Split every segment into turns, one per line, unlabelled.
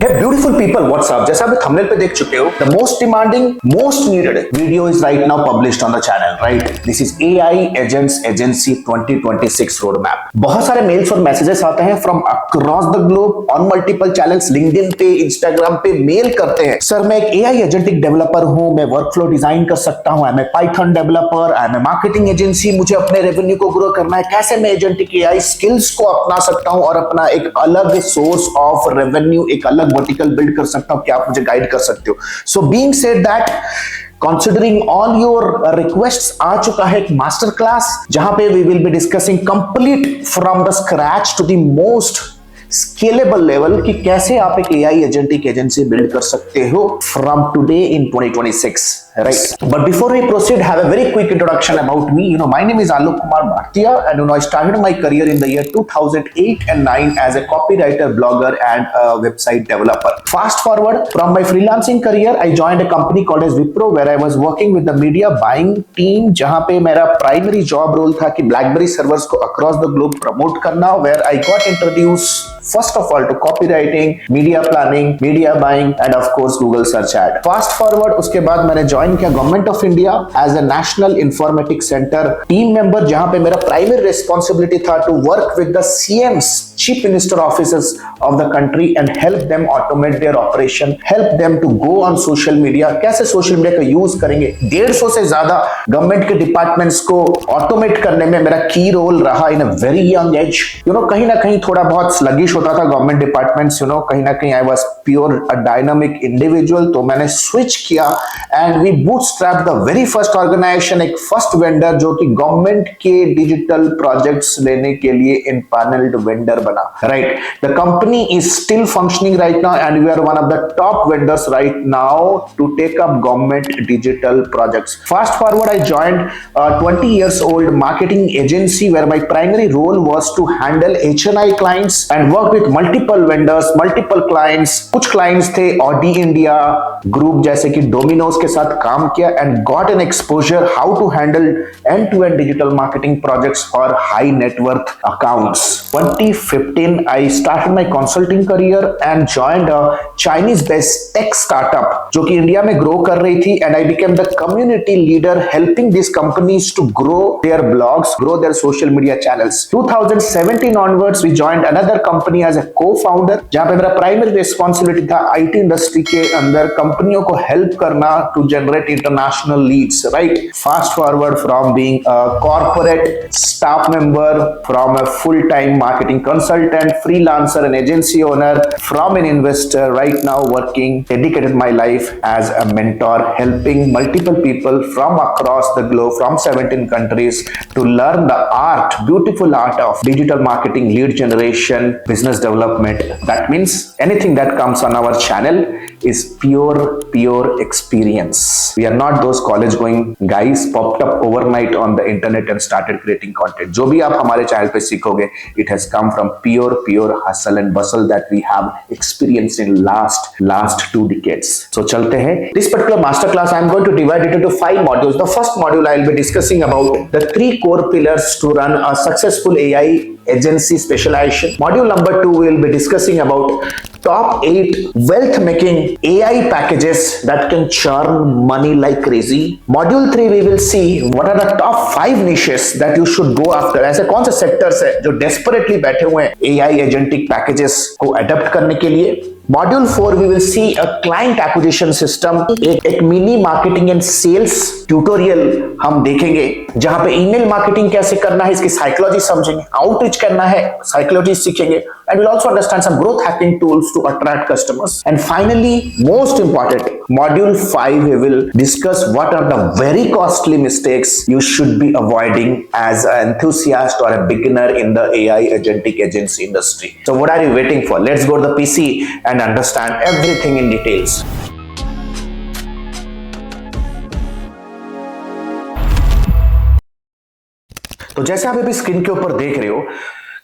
Hey beautiful people, what's up? जैसा आप thumbnail पे देख चुके हो, the most demanding, most needed video is right now published on the channel, right? This is AI Agents Agency 2026 roadmap. बहुत सारे mails और मैसेजेस आते हैं from across the globe on multiple channels, LinkedIn पे, Instagram पे mail करते हैं. Sir मैं एक AI एजेंटिक डेवलपर हूँ, मैं वर्कफ्लो डिजाइन कर सकता हूँ, मैं पाइथन डेवलपर, मैं मार्केटिंग एजेंसी, मुझे अपने रेवेन्यू को ग्रो करना है, कैसे मैं एजेंटिक AI स्किल्स को अपना सकता हूँ और अपना एक अलग सोर्स ऑफ रेवेन्यू, एक अलग वर्टिकल बिल्ड कर सकता हूं, क्या आप मुझे गाइड कर सकते हो? So being said that, considering all your requests, आ चुका है एक मास्टर क्लास जहां पे we will be discussing complete from the scratch to the most scalable level कि कैसे आप एक एआई एजेंटिक एजेंसी बिल्ड कर सकते हो from today in 2026, right? But before we proceed, have a very quick introduction about me. My name is Alok Kumar Bhartia, and I started my career in the year 2008 and 9 as a copywriter, blogger, and a website developer. Fast forward from my freelancing career, I joined a company called as Wipro, where I was working with the media buying team, जहां पे मेरा primary job role था कि BlackBerry servers को across the globe promote करना, where I got introduced first of all to copywriting, media planning, media buying, and of course Google search ad. Fast forward, उसके बाद मैंने ज्वाइन किया government of India as a national informatics centre team member, जहां पे मेरा primary responsibility था to work with the CMs, chief minister officers of the country and help them automate their operation, help them to go on social media, कैसे social media का use करेंगे. 150 से ज्यादा government के डिपार्टमेंट्स को automate करने में मेरा की रोल रहा इन अ वेरी यंग एज. कहीं ना कहीं थोड़ा बहुत स्लगिश होता था गवर्नमेंट डिपार्टमेंट्स, कहीं ना कहीं I was pure a dynamic individual. तो मैंने स्विच किया and we bootstrap the very first organisation, एक फर्स्ट वेंडर जो कि गवर्नमेंट के डिजिटल प्रोजेक्ट्स लेने के लिए इम्पैनल्ड वेंडर बना, right? The company is still functioning right now and we are one of the top vendors right now to take up government digital projects. Fast forward, I joined 20 years old marketing agency where my primary role was to handle HNI clients and work with multiple vendors, multiple clients. कुछ clients थे Audi India group जैसे कि Domino's के साथ काम किया and got an exposure how to handle end-to-end digital marketing projects for high net worth accounts. 2015 I started my consulting career and joined a Chinese-based tech startup जो कि India में grow कर रही थी and I became the community leader helping these companies to grow their blogs, grow their social media channels. 2017 onwards we joined another company as a co-founder जहां पे मेरा primary responsibility था आईटी इंडस्ट्री के अंदर कंपनियों को हेल्प करना to generate international leads, right? Fast forward from being a corporate staff member, from a full time marketing consultant, freelancer and agency owner, from an investor, right now working, dedicated my life as a mentor, helping multiple people from across the globe, from 17 countries to learn the art, beautiful art of digital marketing, lead generation, business development. That means anything that comes on our channel is pure experience. We are not those college going guys popped up overnight on the internet and started creating content. जो भी आप हमारे channel पे सीखोगे, it has come from pure hustle and bustle that we have experienced in last 2 decades. So चलते हैं. This particular master class I am going to divide it into 5 modules. The first module I will be discussing about the 3 core pillars to run a successful AI agency specialization. Module number 2 we will be discussing about top 8 wealth making AI packages that can churn money like crazy. Module 3 we will see what are the top 5 niches that you should go after. ऐसे कौन से sectors है जो desperately बैठे हुए हैं AI agentic packages को adopt करने के लिए. Module 4 we will see a client acquisition system, एक mini marketing and sales tutorial हम देखेंगे जहां पे ईमेल मार्केटिंग कैसे करना है इसकी साइकोलॉजी समझेंगे, आउटरीच करना है साइकोलॉजी सीखेंगे, and we'll also understand some growth hacking tools to attract customers. And finally, most important, module 5 we will discuss what are the very costly mistakes you should be avoiding as an enthusiast or a beginner in the AI agentic agency industry. So what are you waiting for? Let's go to the PC and understand everything in details. तो जैसे आप अभी screen के ऊपर देख रहे हो,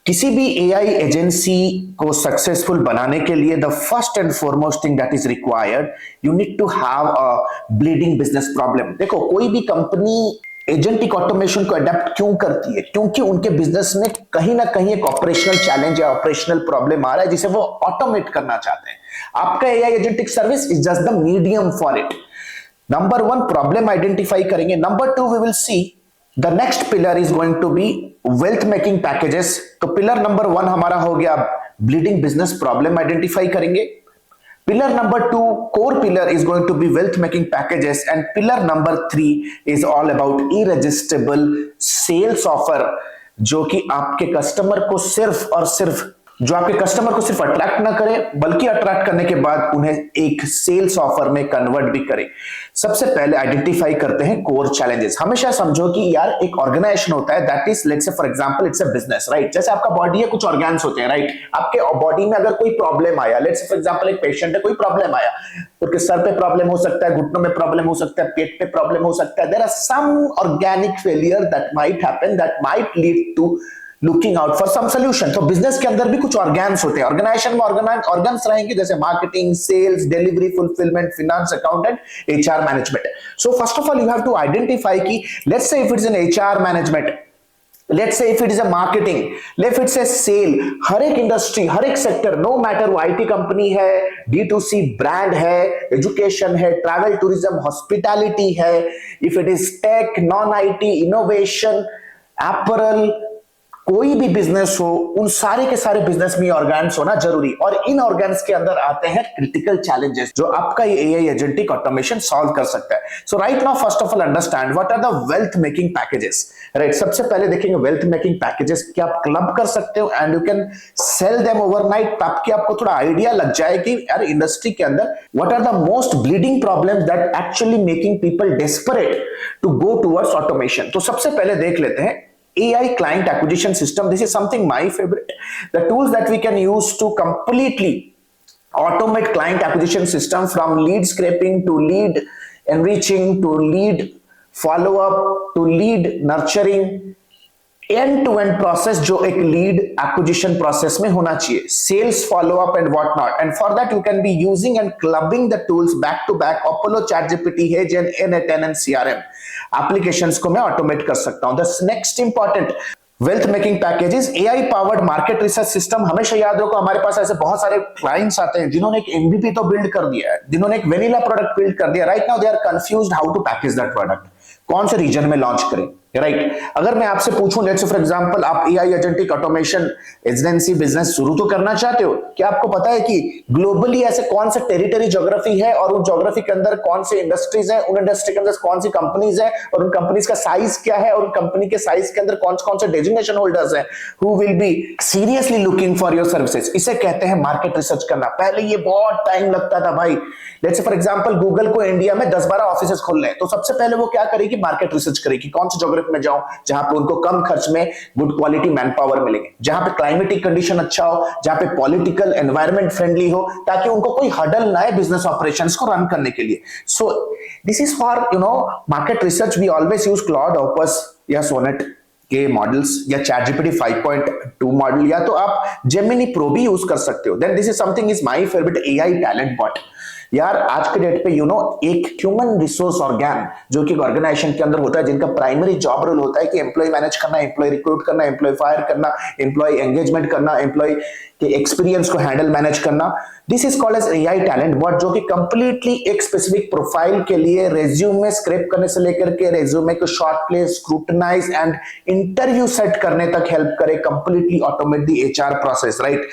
किसी भी एआई एजेंसी को सक्सेसफुल बनाने के लिए the first and foremost thing that is required, you need to have a bleeding business problem. देखो, कोई भी कंपनी एजेंटिक ऑटोमेशन को अडेप्ट क्यों करती है? क्योंकि उनके बिजनेस में कहीं ना कहीं एक ऑपरेशनल चैलेंज या ऑपरेशनल प्रॉब्लम आ रहा है जिसे वो ऑटोमेट करना चाहते हैं. आपका AI agentic service is just the medium for it. Number one problem identify करेंगे। Number two we will see the next pillar is going to be wealth making packages. तो पिलर नंबर वन हमारा हो गया bleeding business problem identify करेंगे। Pillar number two core pillar is going to be wealth making packages and pillar number three is all about irresistible sales offer, जो कि आपके customer को सिर्फ और सिर्फ अट्रैक्ट ना करे बल्कि अट्रैक्ट करने के बाद उन्हें एक सेल्स ऑफर में कन्वर्ट भी करे। सबसे पहले आइडेंटिफाई करते हैं कोर चैलेंजेस। हमेशा समझो कि यार एक ऑर्गेनाइजेशन होता है that is let's say for example it's a business, right. जैसे आपका बॉडी है, कुछ ऑर्गन्स होते हैं, राइट। आपके बॉडी में अगर कोई प्रॉब्लम आया, लेट्स से फॉर एग्जांपल एक पेशेंट है, कोई प्रॉब्लम आया, उसके सर पे प्रॉब्लम हो सकता है, घुटनों में प्रॉब्लम हो सकता है, पेट पे प्रॉब्लम हो सकता है। There are some organic failure that might happen that might lead to looking out for some solution. तो बिजनेस के अंदर भी कुछ ऑर्गन्स होते हैं, ऑर्गेनाइजेशन में ऑर्गन्स रहेंगे जैसे marketing, sales, delivery, fulfilment, finance, accountant, HR management. So first of all you have to identify कि let's say if it's an HR management, let's say if it is a marketing, if it's a sale, हर एक industry, हर एक sector, no matter वो IT company है, D2C brand है, education है, travel tourism, hospitality है, if it is tech, non IT, innovation, apparel, कोई भी बिजनेस हो, उन सारे के सारे बिजनेस में ऑर्गन्स होना जरूरी। और इन ऑर्गन्स के अंदर आते हैं क्रिटिकल चैलेंजेस जो आपका ये एआई एजेंटिक ऑटोमेशन सॉल्व कर सकता है। So right now first of all understand what are the wealth making packages, right. सबसे पहले देखेंगे वेल्थ मेकिंग पैकेजेस क्या आप क्लब कर सकते हो and you can sell them overnight, ताकि आपको थोड़ा आइडिया लग जाए कि यार इंडस्ट्री के अंदर what are the most bleeding problems that actually making people desperate to go towards automation. तो सबसे पहले देख लेते हैं AI client acquisition system. This is something my favorite. The tools that we can use to completely automate client acquisition system from lead scraping to lead enriching to lead follow up to lead nurturing, end to end process जो एक lead acquisition process में होना चाहिए, sales follow up and what not. And for that you can be using and clubbing the tools back to back, Apollo, ChatGPT, HeyGen and N10 and CRM applications को मैं automate कर सकता हूं। The next important wealth making packages, AI powered market research system. हमेशा याद रखो हमारे पास ऐसे बहुत सारे क्लाइंट्स आते हैं जिन्होंने एक एमवीपी तो बिल्ड कर दिया है, जिन्होंने एक वेनिला प्रोडक्ट बिल्ड कर दिया, right now they are confused how to package that product, कौन से रीजन में लॉन्च करें, राइट। अगर मैं आपसे पूछूं लेट्स से फॉर एग्जांपल आप AI agentic automation agency business शुरू तो करना चाहते हो, क्या आपको पता है कि ग्लोबली ऐसे कौन से टेरिटरी ज्योग्राफी है और उन ज्योग्राफी के अंदर कौन से इंडस्ट्रीज है, उन इंडस्ट्री के अंदर कौन सी कंपनीज है और उन कंपनीज का साइज क्या है और उन कंपनी के साइज के अंदर कौन से डेजिग्नेशन होल्डर्स हैं who will be seriously looking for your services. इसे कहते हैं मार्केट रिसर्च करना। पहले ये बहुत टाइम लगता था भाई। Let's say for example Google को इंडिया में 10-12 ऑफिसेज खोलने हैं, तो सबसे पहले वो क्या करेगी, मार्केट रिसर्च करेगी, कौन से ज्योग्राफी में जाऊं जहां पे उनको कम खर्च में गुड क्वालिटी मैन पावर मिलेंगे, जहां पे क्लाइमेटिक कंडीशन अच्छा हो, जहां पे पॉलिटिकल एनवायरनमेंट फ्रेंडली हो, ताकि उनको कोई हडल ना है बिजनेस ऑपरेशंस को रन करने के लिए। So this is for market research. We always use Claude, Opus या सोनेट के मॉडल्स या चैटजीपीटी 5.2 मॉडल, या तो आप जेमिनी प्रो भी यूज कर सकते हो। Then this is something is my favourite AI talent bot. यार आज के डेट पे एक ह्यूमन रिसोर्स ऑर्गन जो कि ऑर्गेनाइजेशन के अंदर होता है, जिनका प्राइमरी जॉब रोल होता है कि एम्प्लॉय मैनेज करना, एम्प्लॉय रिक्रूट करना, एम्प्लॉय फायर करना, एम्प्लॉय एंगेजमेंट करना, एम्प्लॉय के एक्सपीरियंस को हैंडल मैनेज करना। This is called as AI talent bot, जो कि कंप्लीटली एक स्पेसिफिक प्रोफाइल के लिए रेज्यूमे स्क्रैप करने से लेकर के रेज्यूमे को short place, scrutinise and interview set करने तक हेल्प करे, completely automate the HR process, right.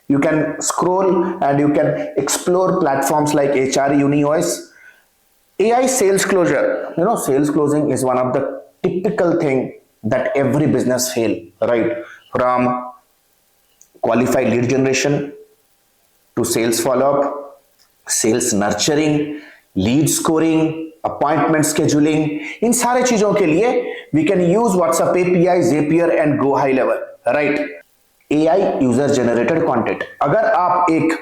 You can scroll and you can explore platforms like HR UniOS. AI sales closure, sales closing is one of the typical thing that every business fail, right? From qualified lead generation to sales follow-up, sales nurturing, lead scoring, appointment scheduling, इन सारे चीजों के लिए we can use WhatsApp API, Zapier and go high level, right? AI user generated content. अगर आप एक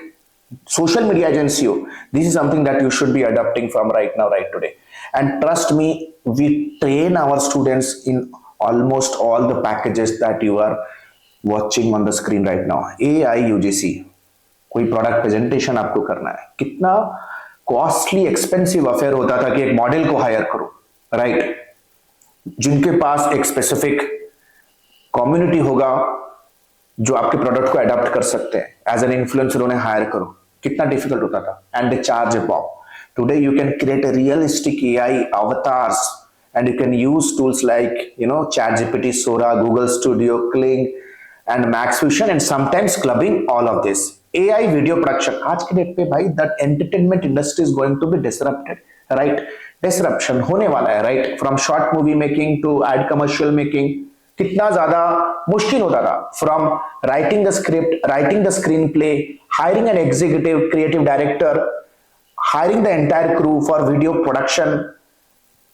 social media agency हो, this is something that you should be adopting from right now, right today. And trust me, we train our students in almost all the packages that you are watching on the screen right now. AI UGC, कोई product presentation आपको करना है, कितना costly expensive affair होता था कि एक model को हायर करो, राइट, जिनके पास एक स्पेसिफिक कम्युनिटी होगा जो आपके प्रोडक्ट को अडॉप्ट कर सकते हैं, एज एन इन्फ्लुएंसर उन्हें हायर करो। कितना डिफिकल्ट होता था, and they charge A bomb. Today you can create a realistic AI avatars, and you can use tools like ChatGPT, Sora, Google Studio, Kling, and Max Fusion, and sometimes clubbing all of this. AI video production आज के date पे भाई that entertainment industry is going to be disrupted, right? Disruption होने वाला है, right? From short movie making to ad commercial making, कितना ज्यादा मुश्किल होता था. From writing the script, writing the screenplay, hiring an executive creative director, hiring the entire crew for video production,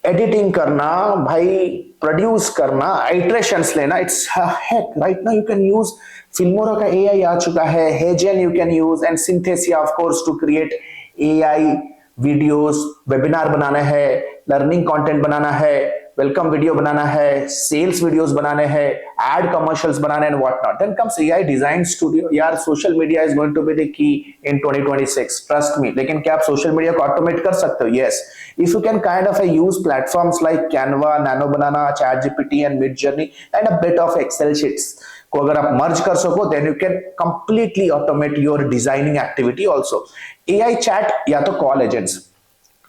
editing करना भाई, प्रोड्यूस करना, आइटरेशंस लेना, it's heck. Right now you can use Filmora का एआई आ चुका है, HeyGen you can use, and Synthesia of course to create AI videos. Webinar बनाना है, लर्निंग कंटेंट बनाना है, वेलकम वीडियो बनाना है, सेल्स वीडियोस बनाने हैं, एड कमर्शियल्स बनाने and what not. Then comes AI design studio. यार social media is going to be the key in 2026, trust me. लेकिन क्या आप सोशल मीडिया को ऑटोमेट कर सकते हो? Yes, if you can kind of use platforms like Canva, Nano Banana, ChatGPT and Midjourney and a bit of Excel sheets को अगर आप मर्ज कर सको, then you can completely automate your designing activity also. AI chat या तो call agents,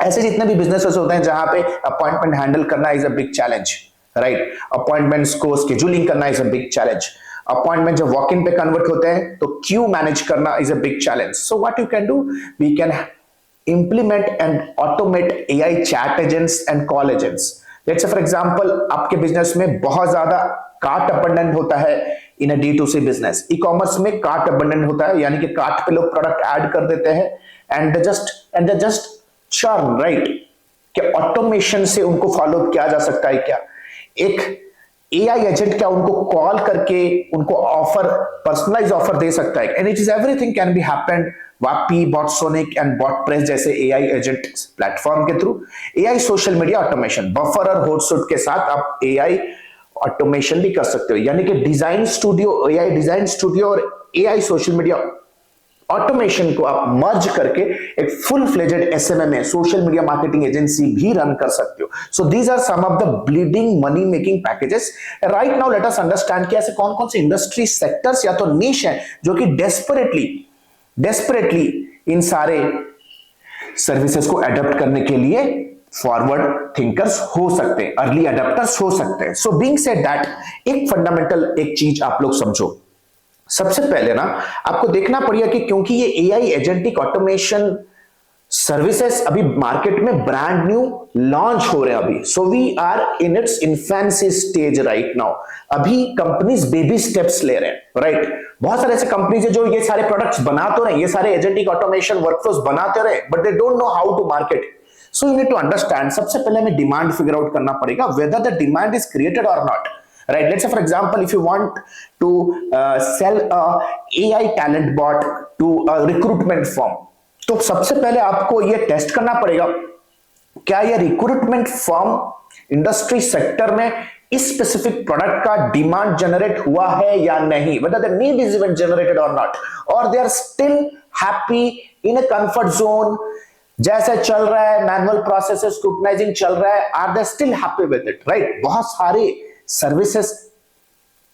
ऐसे जितने भी बिजनेसेस होते हैं जहां पे अपॉइंटमेंट हैंडल करना is a big challenge, right? Appointments को स्केड्यूलिंग करना is a big challenge. Appointment जब वॉक इन पे कन्वर्ट होते हैं तो क्यू मैनेज करना is a big challenge. So what you can do, we can implement and automate AI chat agents and call agents. Let's say for example आपके business में बहुत ज्यादा कार्ट अबंडेंट होता है in a D2C business. E commerce में cart abandoned होता है, यानी कि कार्ट पे लोग प्रोडक्ट ऐड कर देते हैं and they just churn, right? क्या ऑटोमेशन से उनको फॉलो किया जा सकता है क्या? एक एआई एजेंट क्या उनको कॉल करके उनको ऑफर, पर्सनलाइज ऑफर दे सकता है? And it is everything can be happened Vapi, Botsonic and Botpress जैसे एआई एजेंट प्लेटफॉर्म के through. AI social media automation, Buffer और होटसूट के साथ आप एआई ऑटोमेशन भी कर सकते हो. यानी कि design studio, AI design studio और एआई सोशल मीडिया ऑटोमेशन को आप मर्ज करके एक full fledged SMM, social media marketing agency भी रन कर सकते हो. So these are some of the bleeding money making packages. Right now let us understand कि ऐसे कौन कौन से इंडस्ट्री सेक्टर्स या तो निश है जो कि डेस्परेटली इन सारे सर्विसेज को एडॉप्ट करने के लिए फॉरवर्ड थिंकर्स हो सकते हैं, अर्ली एडेप्टर्स हो सकते हैं. सो बीइंग सेड दैट, एक फंडामेंटल एक चीज आप लोग समझो. सबसे पहले ना आपको देखना पड़ेगा कि क्योंकि ये एआई एजेंटिक ऑटोमेशन सर्विसेज अभी मार्केट में ब्रांड न्यू लॉन्च हो रहे हैं अभी. So we are in its infancy stage right now. अभी कंपनीज बेबी स्टेप्स ले रहे हैं, राइट? बहुत सारे ऐसे कंपनीज है जो ये सारे प्रोडक्ट्स बना तो रहे, ये सारे एजेंटिक ऑटोमेशन वर्कफ्लोस बनाते रहे, but they don't know how to market. So you need to understand, सबसे पहले हमें डिमांड फिगर आउट करना पड़ेगा, whether the demand is created और not. Right, let's say for example, if you want to sell a AI talent bot to a recruitment firm, तो सबसे पहले आपको ये टेस्ट करना पड़ेगा क्या ये रिक्रूटमेंट फर्म इंडस्ट्री सेक्टर में इस स्पेसिफिक प्रोडक्ट का डिमांड जनरेट हुआ है या नहीं, whether the need is even generated or not, or they are still happy in a comfort zone. जैसे चल रहा है मैनुअल प्रोसेसेस, स्क्रूटनाइजिंग चल रहा है, are they still happy with it, right? बहुत सारे सर्विसेज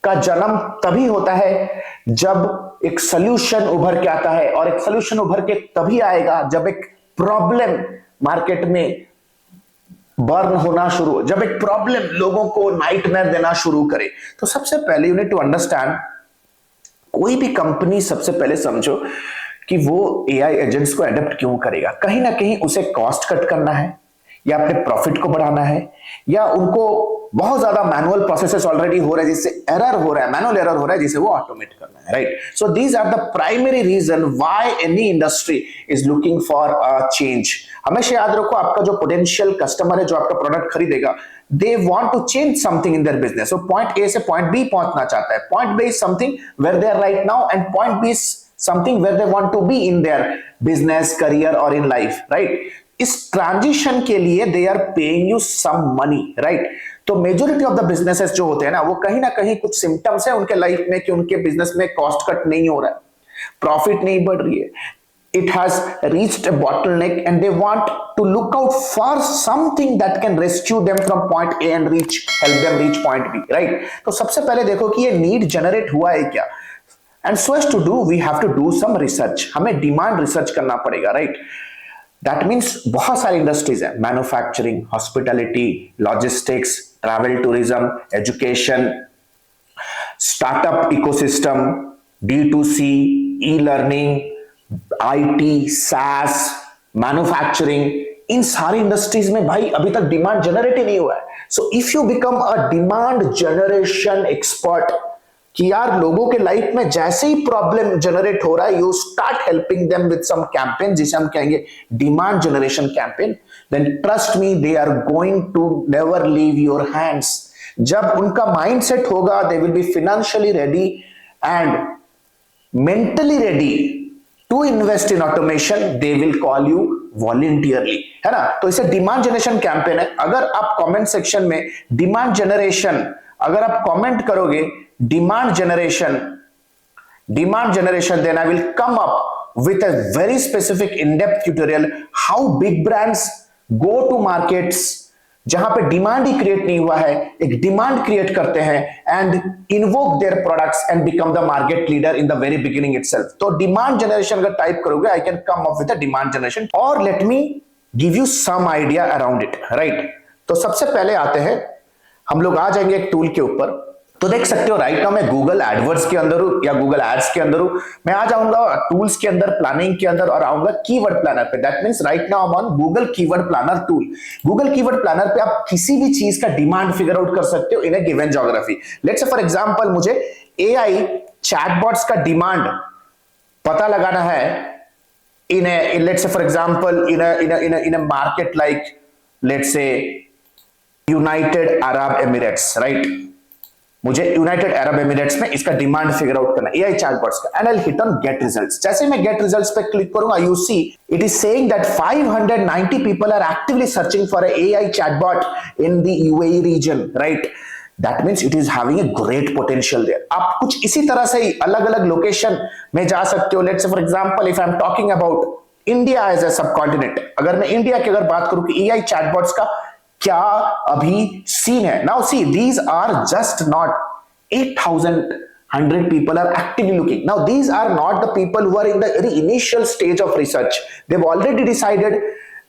का जन्म तभी होता है जब एक सॉल्यूशन उभर के आता है, और एक सॉल्यूशन उभर के तभी आएगा जब एक प्रॉब्लम मार्केट में बर्न होना शुरू, जब एक प्रॉब्लम लोगों को नाइटमेयर देना शुरू करे. तो सबसे पहले यू नीड टू अंडरस्टैंड, कोई भी कंपनी सबसे पहले समझो कि वो एआई एजेंट्स को एडॉप्ट क्यों करेगा. कहीं ना कहीं उसे कॉस्ट कट करना है, या अपने प्रॉफिट को बढ़ाना है, या उनको बहुत ज्यादा मैनुअल प्रोसेसेस ऑलरेडी हो रहे हैं जिससे एरर हो रहा है, मैनुअल एरर हो रहा है जिसे वो ऑटोमेट करना है, right? So these are the primary reason why any industry is looking for a change. हमेशा याद रखो, आपका जो पोटेंशियल कस्टमर है जो आपका प्रोडक्ट खरीदेगा, they want to change something in their business. So point A से पॉइंट बी पहुंचना चाहता है. Point B is something where they are right now, and point B is something where they want to be in their business, career or in life, right? इस transition के लिए they are paying you some money, right? तो majority of the businesses जो होते हैं ना, वो कहीं ना कहीं कुछ सिम्टम्स है उनके लाइफ में कि उनके बिजनेस में कॉस्ट कट नहीं हो रहा है, प्रॉफिट नहीं बढ़ रही है, it has reached a bottleneck and they want to look out for something that can rescue them from point A and help them reach point B, right? तो सबसे पहले देखो कि ये नीड जनरेट हुआ है क्या. And so as to do we have to do some research, हमें डिमांड रिसर्च करना पड़ेगा, राइट। दैट मीन्स बहुत सारी इंडस्ट्रीज है, manufacturing, hospitality, logistics, travel tourism, education, startup ecosystem, D2C, e learning, IT, SaaS, manufacturing, इन सारी industries में भाई अभी तक डिमांड जनरेट ही नहीं हुआ है। सो if you become a demand generation expert, कि यार लोगों के लाइफ में जैसे ही प्रॉब्लम जनरेट हो रहा है, you start helping them with some campaign, जिसे हम कहेंगे demand generation campaign, then trust me they are going to never leave your hands. जब उनका माइंडसेट होगा, they will be financially ready and mentally ready to invest in automation, they will call you voluntarily, है ना। तो इसे demand generation campaign है। अगर आप कमेंट सेक्शन में डिमांड जनरेशन, अगर आप कमेंट करोगे demand generation, then I will come up with a very specific in-depth tutorial how big brands go to markets जहां पे डिमांड ही क्रिएट नहीं हुआ है, एक डिमांड क्रिएट करते हैं and invoke their products and become the market leader in the very beginning itself. तो demand generation अगर टाइप करोगे, I can come up with a demand generation, और let me give you some idea around it, right. तो सबसे पहले आते हैं, हम लोग आ जाएंगे एक टूल के ऊपर। तो देख सकते हो राइट नाउ मैं गूगल एडवर्ड्स के अंदर हूं या गूगल एड्स के अंदर हूं। मैं आ जाऊंगा टूल्स के अंदर, प्लानिंग के अंदर, और आऊंगा कीवर्ड प्लानर पे। That means right now I am on Google keyword planner tool. Google keyword planner पे आप किसी भी चीज का डिमांड फिगर आउट कर सकते हो in a given geography. Let's say for example मुझे एआई चैटबॉट्स का डिमांड पता लगाना है in a, let's say for example in a market like let's say United Arab Emirates, right. मुझे यूनाइटेड अरब एमिरेट्स में इसका डिमांड फिगर आउट करना है एआई चैटबॉट्स का, and I hit on get results. जैसे मैं गेट रिजल्ट्स पे click करूंगा, you see it is saying that 590 people are actively searching for a AI chatbot in the UAE region, right. That means it is having a great potential there. आप कुछ इसी तरह से ही अलग अलग location में जा सकते हो। Let's say for example if I am talking about India as a subcontinent, अगर मैं इंडिया की अगर बात करूं कि एआई चैटबॉट्स का क्या अभी सीन है। Now see these are just not 8,100 people are actively looking. Now these are not the people who are in the very initial stage of research. They've already decided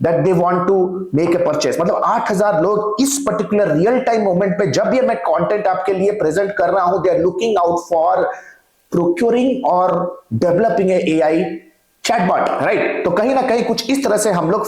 that they want to make a purchase. मतलब 8,000 लोग इस particular real time moment पे जब ये मैं content आपके लिए present कर रहा हूं, they are looking out for procuring or developing a AI chatbot, right? तो कहीं ना कहीं कुछ इस तरह से हम लोग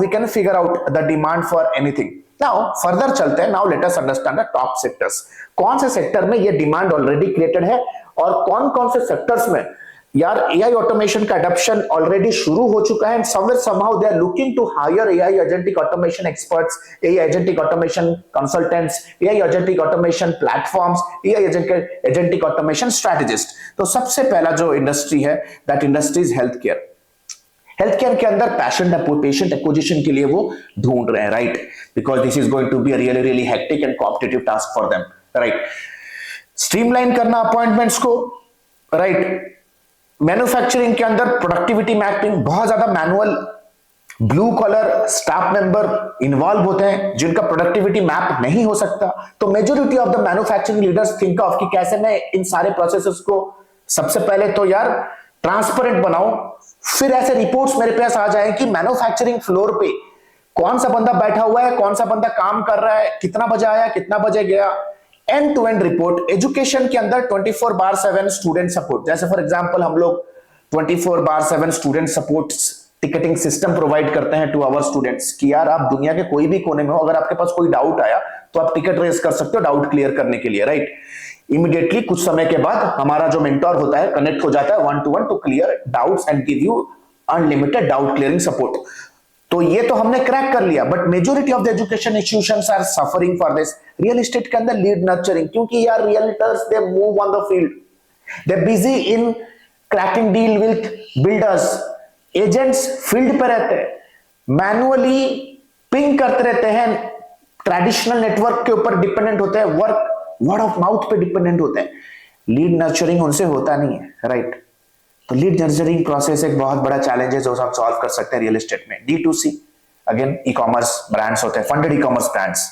we can figure out the demand for anything. Now further चलते हैं। Now let us understand the top sectors. कौन से सेक्टर में ये डिमांड ऑलरेडी क्रिएटेड है और कौन कौन से सेक्टर्स में यार एआई ऑटोमेशन का अडॉप्शन ऑलरेडी शुरू हो चुका है, and somewhere somehow they are looking to hire AI agentic automation experts, AI agentic automation consultants, AI agentic automation platforms, AI agentic automation strategist. तो सबसे पहला जो इंडस्ट्री है that industry is health care. Health care के अंदर patient acquisition के लिए वो ढूंढ रहे हैं, right, because this is going to be a really really hectic and competitive task for them, right. Streamline करना अपॉइंटमेंट्स को, राइट। मैन्युफैक्चरिंग के अंदर प्रोडक्टिविटी मैपिंग, बहुत ज्यादा manual blue collar staff member involve होते हैं जिनका प्रोडक्टिविटी मैप नहीं हो सकता। तो majority of the manufacturing leaders think of कि कैसे मैं इन सारे प्रोसेसेस को सबसे पहले तो यार ट्रांसपेरेंट बनाऊं, फिर ऐसे रिपोर्ट्स मेरे पास आ जाए कि मैन्युफैक्चरिंग फ्लोर पे कौन सा बंदा बैठा हुआ है, कौन सा बंदा काम कर रहा है, कितना बजे आया, कितना बजे गया, end to end report. Education के अंदर 24/7 स्टूडेंट सपोर्ट, जैसे फॉर एग्जांपल हम लोग 24/7 student support ticketing system provide करते हैं टू आवर स्टूडेंट्स कि यार आप दुनिया के कोई भी कोने में हो, अगर आपके पास कोई डाउट आया तो आप टिकट रेज कर सकते हो डाउट क्लियर करने के लिए, राइट। इमीडिएटली कुछ समय के बाद हमारा जो मेंटोर होता है कनेक्ट हो जाता है 1-to-1 to clear doubts and give you unlimited doubt clearing support. तो ये तो हमने क्रैक कर लिया, but majority of the education institutions are suffering for this. Real estate के अंदर लीड नर्चरिंग, क्योंकि यार realtors they move on the field, they busy in cracking deal with builders. Agents field पे रहते हैं, मैनुअली पिंग करते रहते हैं, ट्रेडिशनल नेटवर्क के ऊपर डिपेंडेंट होते हैं, वर्ड ऑफ माउथ पे डिपेंडेंट होते हैं। लीड नर्चरिंग उनसे होता नहीं है, राइट। तो लीड नर्चरिंग प्रोसेस एक बहुत बड़ा चैलेंज है जो हम सॉल्व कर सकते हैं रियल एस्टेट में। D2C again e commerce brands होते हैं, फंडेड ई कॉमर्स ब्रांड्स,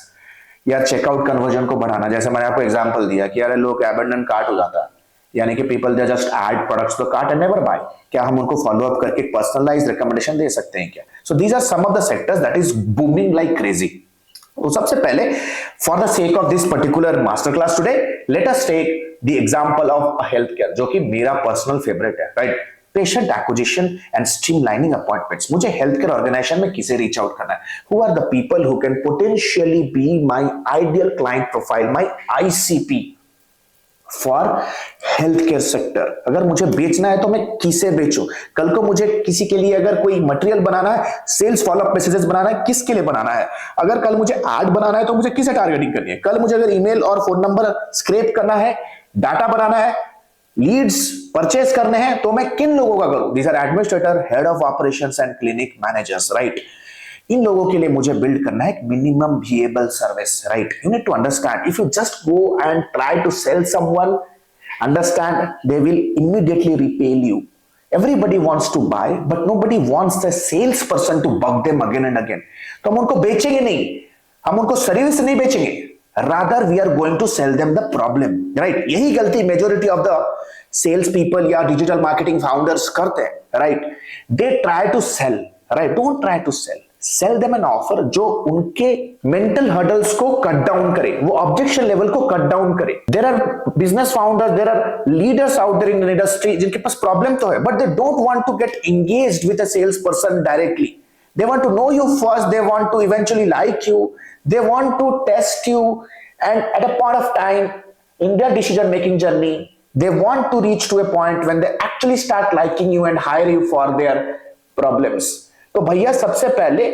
या चेकआउट कन्वर्जन को बढ़ाना। जैसे मैंने आपको एग्जांपल दिया कि यार लोग अबंडन कार्ट हो जाता है, यानी कि people they just add products to cart and never buy. क्या हम उनको फॉलो अप करके पर्सनलाइज्ड रिकमेंडेशन दे सकते हैं क्या? So these are some of the sectors that is booming like crazy. तो सबसे पहले, for the sake of this particular master class today, let us take the example of health care, जो कि मेरा पर्सनल फेवरेट है, right? Patient acquisition and streamlining appointments. मुझे health care organisation में किसे रीच आउट करना है? Who are the people who can potentially be my ideal client profile, my ICP for health care sector. अगर मुझे बेचना है तो मैं किसे बेचूं? कल को मुझे किसी के लिए अगर कोई मटेरियल बनाना है, सेल्स फॉलोअप मैसेजेस बनाना है, किसके लिए बनाना है? अगर कल मुझे ऐड बनाना है तो मुझे किसे टारगेटिंग करनी है? कल मुझे अगर ईमेल और फोन नंबर स्क्रैप करना है, डाटा बनाना है, लीड्स परचेस करने हैं, तो मैं किन लोगों का करूं? These are administrator, head of operations and clinic managers, right? इन लोगों के लिए मुझे बिल्ड करना है एक minimum viable service, right? You need to understand, if you just go and try to sell someone, understand, they will immediately repel you. Everybody wants to buy, but nobody wants the salesperson to bug them again and again. तो हम उनको बेचेंगे नहीं, हम उनको service नहीं बेचेंगे, rather we are going to sell them the problem, right? यही गलती majority of the sales people या डिजिटल मार्केटिंग फाउंडर्स करते हैं, right? They try to sell, right? Don't try to sell, sell them an offer जो उनके mental hurdles को cut down करे, वो ऑब्जेक्शन लेवल को कट डाउन करे। There are business founders, there are leaders out there in industry जिनके पास problem तो है, but they don't want to get engaged with a sales person directly. They want to know you first, they want to eventually like you, they want to test you, and at a point of time in their decision making journey, they want to reach to a point when they actually start liking you and hire you for their problems. तो भैया सबसे पहले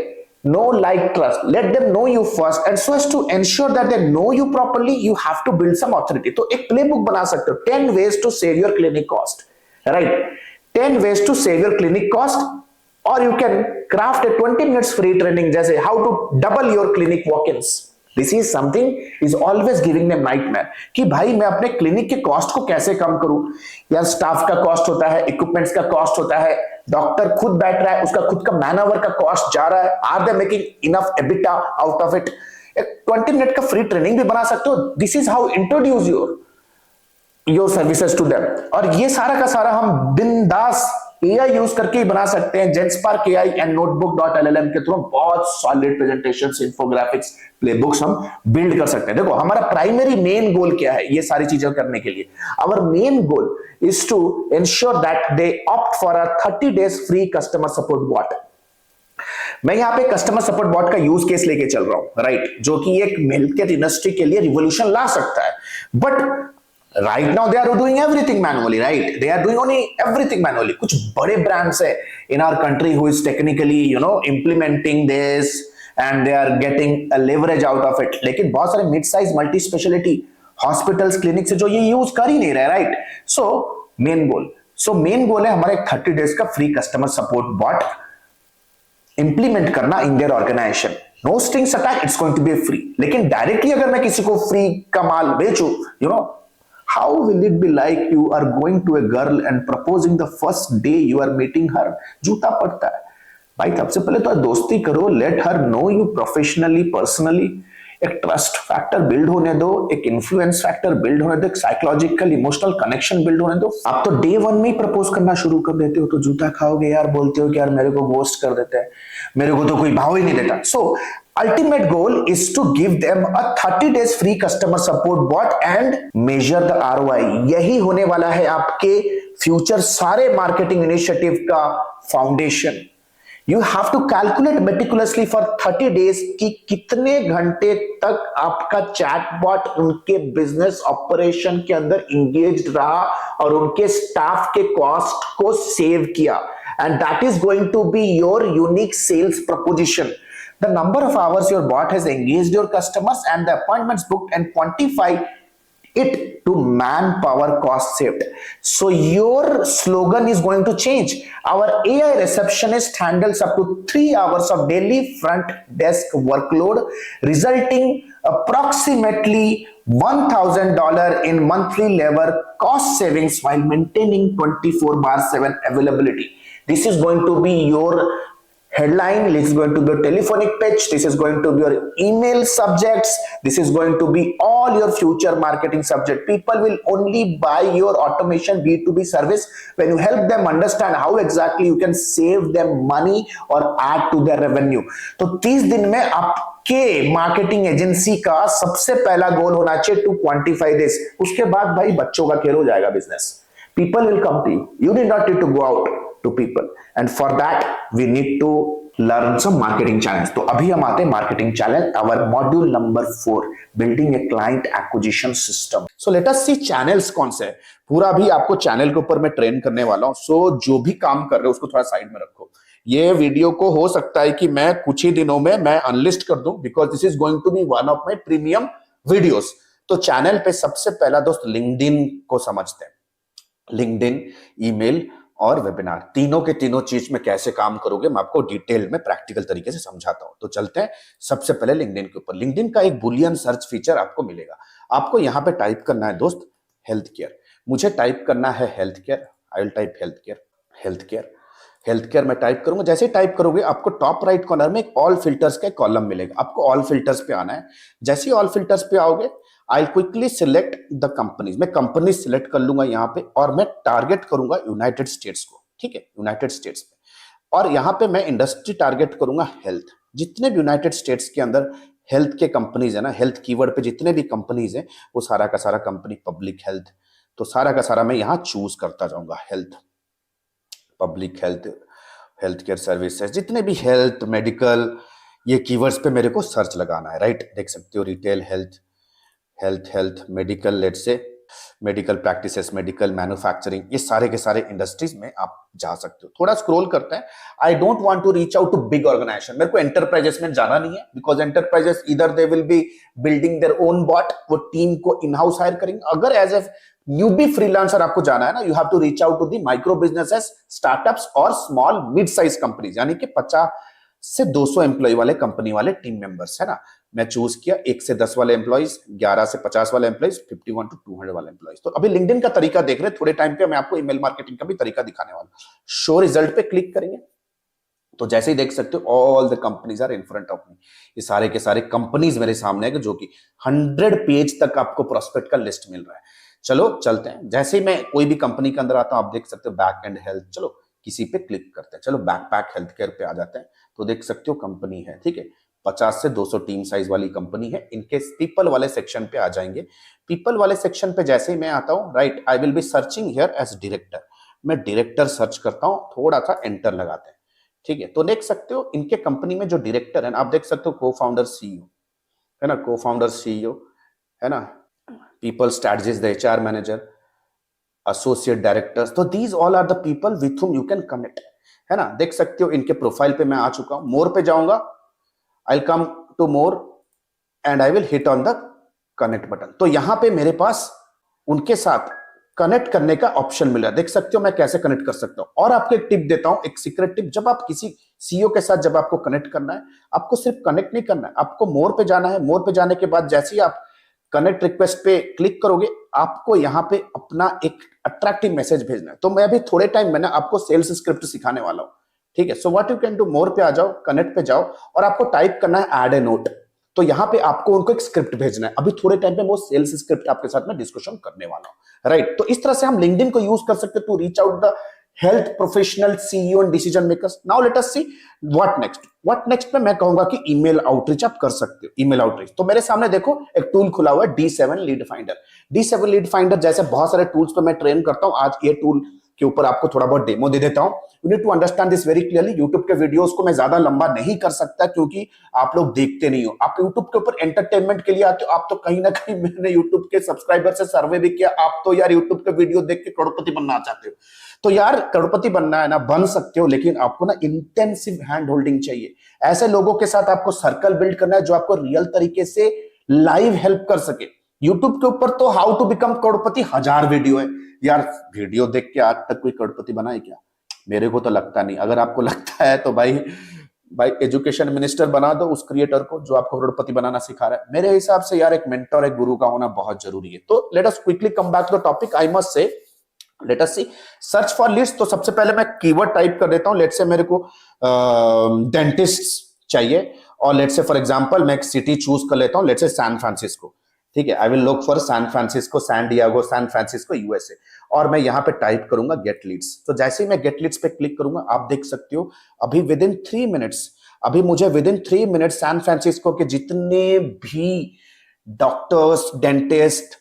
know, like, trust, let them know you first, and so as to ensure that they know you properly, you have to build some authority. तो एक playbook बना सकते हो, 10 ways to save your clinic cost, right? 10 ways to save your clinic cost, or you can craft a 20 minutes free training जैसे how to double your clinic walk-ins. This is something is always giving them nightmare कि भाई मैं अपने clinic के cost को कैसे कम करूं? यार स्टाफ का कॉस्ट होता है, इक्विपमेंट्स का कॉस्ट होता है, डॉक्टर खुद बैठ रहा है, उसका खुद का मैनआवर का कॉस्ट जा रहा है, are they making enough EBITDA out of it? एक 20 मिनट का फ्री ट्रेनिंग भी बना सकते हो। This is how introduce your services to them. और ये सारा का सारा हम बिंदास एआई यूज करके ही बना सकते हैं। जेंस्पार्क एआई एंड नोटबुक.llm के थ्रू बहुत सॉलिड प्रेजेंटेशंस, इंफोग्राफिक्स, प्लेबुक्स हम बिल्ड कर सकते हैं। देखो हमारा प्राइमरी मेन गोल क्या है ये सारी चीजें करने के लिए? Our main goal is to ensure that they opt for a 30 days free customer support bot. मैं यहाँ पे कस्टमर सपोर्ट बॉट का यूज केस लेके चल रहा हूं, राइट? जो कि एक हेल्थकेयर इंडस्ट्री के लिए रिवोल्यूशन ला सकता है, but right now they are doing everything manually, right? They are doing only everything manually. कुछ बड़े brands है in our country who is technically, implementing this and they are getting a leverage out of it. लेकिन बहुत सारे mid size multi specialty hospitals, clinics जो ये use कर ही नहीं रहे, right? So main goal है हमारे 30 days का free customer support bot implement करना in their organization. No strings attached, it's going to be free. लेकिन directly अगर मैं किसी को free का माल बेचूं, how will it be like you are going to a girl and proposing the first day you are meeting her? जूता पड़ता है भाई। सबसे पहले तो दोस्ती करो, let her know you professionally, personally, एक ट्रस्ट फैक्टर बिल्ड होने दो, एक इन्फ्लुएंस फैक्टर बिल्ड होने दो, एक साइकोलॉजिकल इमोशनल कनेक्शन बिल्ड होने दो। आप तो डे 1 में ही प्रपोज करना शुरू कर देते हो, तो जूता खाओगे यार, बोलते हो कि यार मेरे को गोस्ट कर देते हैं, मेरे को तो कोई भाव ही नहीं देता। सो ultimate goal is to give them a 30 days free customer support bot and measure the ROI. यही होने वाला है आपके फ्यूचर सारे मार्केटिंग इनिशिएटिव का foundation. You have to calculate meticulously for 30 days कि कितने घंटे तक आपका चैटबॉट उनके बिजनेस ऑपरेशन के अंदर इंगेज्ड रहा और उनके स्टाफ के कॉस्ट को सेव किया, and that is going to be your unique sales proposition. The number of hours your bot has engaged your customers and the appointments booked, and quantify it to manpower cost saved. So your slogan is going to change. Our AI receptionist handles up to 3 hours of daily front desk workload, resulting approximately $1,000 in monthly labor cost savings while maintaining 24/7 availability. This is going to be your headline, this is going to be your telephonic pitch, this is going to be your email subjects, this is going to be all your future marketing subject. People will only buy your automation B2B service when you help them understand how exactly you can save them money or add to their revenue. तो 30 दिन में आपके marketing agency का सबसे पहला गोल होना चाहिए to quantify this. उसके बाद भाई बच्चों का खेल हो जाएगा business. People will come to you. You did not need to go out to people. And for that, we need to learn some marketing channels. तो अभी हम आते हैं marketing channel. Our module number 4, building a client acquisition system. So let us see channels कौन से हैं। पूरा भी आपको चैनल के ऊपर मैं ट्रेन करने वाला हूं। So जो भी काम कर रहे हो उसको थोड़ा साइड में रखो। ये वीडियो को हो सकता है कि मैं कुछ ही दिनों में मैं अनलिस्ट कर दूं, because this is going to be one of my premium videos. तो चैनल पे सबसे पहला दोस्त लिंक्डइन को समझते हैं। लिंक्डइन, ईमेल और वेबिनार, तीनों के तीनों चीज में कैसे काम करोगे मैं आपको डिटेल में प्रैक्टिकल तरीके से समझाता हूं। तो चलते हैं सबसे पहले लिंक्डइन के ऊपर। लिंक्डइन का एक बुलियन सर्च फीचर आपको मिलेगा। आपको यहां पे टाइप करना है दोस्त हेल्थ केयर। मुझे टाइप करना है health care. I will type health care, health care, health care में टाइप करूंगा। जैसे ही टाइप करोगे आपको टॉप राइट कॉर्नर में एक ऑल फिल्टर्स का कॉलम मिलेगा। आपको ऑल फिल्टर्स पे आना है। जैसे ही ऑल फिल्टर्स पे आओगे I quickly select the companies. मैं कंपनी सिलेक्ट कर लूंगा यहाँ पे और मैं टारगेट करूंगा यूनाइटेड स्टेट्स को। ठीक है, यूनाइटेड स्टेट्स में। और यहाँ पे मैं इंडस्ट्री टारगेट करूंगा हेल्थ। जितने भी यूनाइटेड स्टेट्स के अंदर हेल्थ के कंपनीज है ना, हेल्थ कीवर्ड पे जितने भी कंपनीज है वो सारा का सारा कंपनी पब्लिक हेल्थ। तो सारा का सारा मैं यहाँ चूज करता जाऊंगा। Health, public health, health care services, जितने भी हेल्थ, मेडिकल, ये कीवर्ड्स पे मेरे को सर्च लगाना है। राइट, देख सकते हो retail health, health, medical, let's say medical practices, medical manufacturing, ये सारे के सारे इंडस्ट्रीज में आप जा सकते हो। थोड़ा स्क्रॉल करते हैं। I don't want to reach out to big organisation. मेरे को एंटरप्राइजेस में जाना नहीं है, बिकॉज एंटरप्राइजेस इधर they will be building their own bot, वो टीम को इन हाउस हायर करेंगे। अगर एज ए न्यूबी फ्रीलांसर आपको जाना है ना, you have to reach out to the micro businesses, startups और स्मॉल मिड साइज कंपनीज, यानी कि 50 से 200 एम्प्लॉय वाले कंपनी वाले टीम मेंबर्स है ना। मैं चूज किया 1 से 10 वाले एम्प्लॉइज, 11 से 50 वाले एम्प्लॉइज, 51 to 200 वाले एम्प्लॉइज। तो अभी लिंक्डइन का तरीका देख रहे हैं। थोड़े टाइम पे मैं आपको ईमेल मार्केटिंग का भी तरीका दिखाने वाला हूं। शो रिजल्ट पे क्लिक करेंगे तो जैसे ही देख सकते हो all the companies are in front of me. ये सारे के सारे कंपनीज मेरे सामने है, जो कि 100 पेज तक आपको प्रोस्पेक्ट का लिस्ट मिल रहा है। चलो चलते हैं। जैसे ही मैं कोई भी कंपनी के अंदर आता हूं, आप देख सकते हो बैक एंड हेल्थ। चलो किसी पे क्लिक करते हैं। चलो बैकपैक हेल्थ केयर पे आ जाते हैं। तो देख सकते हो कंपनी है, ठीक है, 50 से 200 टीम साइज वाली कंपनी है। इनके पीपल वाले सेक्शन पे आ जाएंगे। पीपल वाले सेक्शन पे जैसे ही मैं आता हूं, right, I will be searching here as director. मैं डायरेक्टर सर्च करता हूं, थोड़ा सा एंटर लगाते हैं। ठीक है, तो देख सकते हो इनके कंपनी में जो डायरेक्टर है, आप देख सकते हो को फाउंडर सीईओ है ना, को फाउंडर सीईओ है ना, people strategies the HR manager, associate directors. तो these all are the people with whom you can connect है ना। देख सकते हो इनके प्रोफाइल पे मैं आ चुका हूं। मोर पे जाऊंगा, I will come to more and I will hit on the connect button. तो यहां पे मेरे पास उनके साथ कनेक्ट करने का ऑप्शन मिला। देख सकते हो मैं कैसे कनेक्ट कर सकता हूं। और आपको एक टिप देता हूं, एक सीक्रेट टिप। जब आप किसी सीईओ के साथ जब आपको कनेक्ट करना है, आपको सिर्फ कनेक्ट नहीं करना है, आपको मोर पे जाना है। मोर पे जाने के बाद जैसे ही आप कनेक्ट रिक्वेस्ट पे क्लिक करोगे, आपको यहाँ पे अपना एक अट्रैक्टिव मैसेज भेजना है। तो मैं अभी थोड़े टाइम में ना आपको सेल्स स्क्रिप्ट सिखाने वाला हूँ। ठीक है, so what you can do, more पे आ जाओ, कनेक्ट पे जाओ और आपको टाइप करना है ऐड ए नोट। तो यहाँ पे आपको उनको एक स्क्रिप्ट भेजना है। अभी थोड़े टाइम पे वो सेल्स स्क्रिप्ट आपके साथ में डिस्कशन करने वाला हूँ। राइट, तो इस तरह से हम लिंक्डइन को यूज कर सकते to reach out the health professional, CEO and decision makers. Now let us see what next. What next में मैं कहूंगा कि ईमेल आउटरीच आप कर सकते हो। ईमेल आउटरीच, तो मेरे सामने देखो एक टूल खुला हुआ है, D7 lead finder. D7 lead finder जैसे बहुत सारे टूल्स पे मैं ट्रेन करता हूं। आज ये टूल के ऊपर आपको थोड़ा बहुत डेमो दे देता हूं। You need to understand this very clearly. YouTube के वीडियोस को मैं ज्यादा लंबा नहीं कर सकता क्योंकि आप लोग देखते नहीं हो। आप यूट्यूब के ऊपर एंटरटेनमेंट के लिए आते हो। आप तो कहीं ना कहीं, मैंने यूट्यूब के सब्सक्राइबर से सर्वे भी किया, आप तो यार यूट्यूब के वीडियो देख के करोड़पति बनना चाहते हो। तो यार करोड़पति बनना है ना, बन सकते हो, लेकिन आपको ना इंटेंसिव हैंड होल्डिंग चाहिए। ऐसे लोगों के साथ आपको सर्कल बिल्ड करना है जो आपको रियल तरीके से लाइव हेल्प कर सके। यूट्यूब के ऊपर तो हाउ टू बिकम करोड़पति 1000 वीडियो है यार। वीडियो देख के आज तक कोई करोड़पति बना है क्या? मेरे को तो लगता नहीं। अगर आपको लगता है तो भाई एजुकेशन मिनिस्टर बना दो उस क्रिएटर को जो आपको करोड़पति बनाना सिखा रहा है। मेरे हिसाब से यार एक मेंटर, एक गुरु का होना बहुत जरूरी है। तो let us quickly come back to the topic. I must say let us see. Search for leads, तो सबसे पहले मैं कीवर्ड टाइप कर देता हूं। लेट से मेरे को डेंटिस्ट चाहिए, और लेट से फॉर एग्जांपल मैं एक सिटी चूज कर लेता हूं, लेट से सैन फ्रांसिस्को। ठीक है, I will look for San Francisco, San Diego, San Francisco, USA, और मैं यहां पे टाइप करूंगा गेट लीड्स। तो जैसे ही मैं गेट लीड्स पे क्लिक करूंगा, आप देख सकते हो अभी विद इन 3 मिनट्स, अभी मुझे within 3 minutes San Francisco के जितने भी डॉक्टर्स, डेंटिस्ट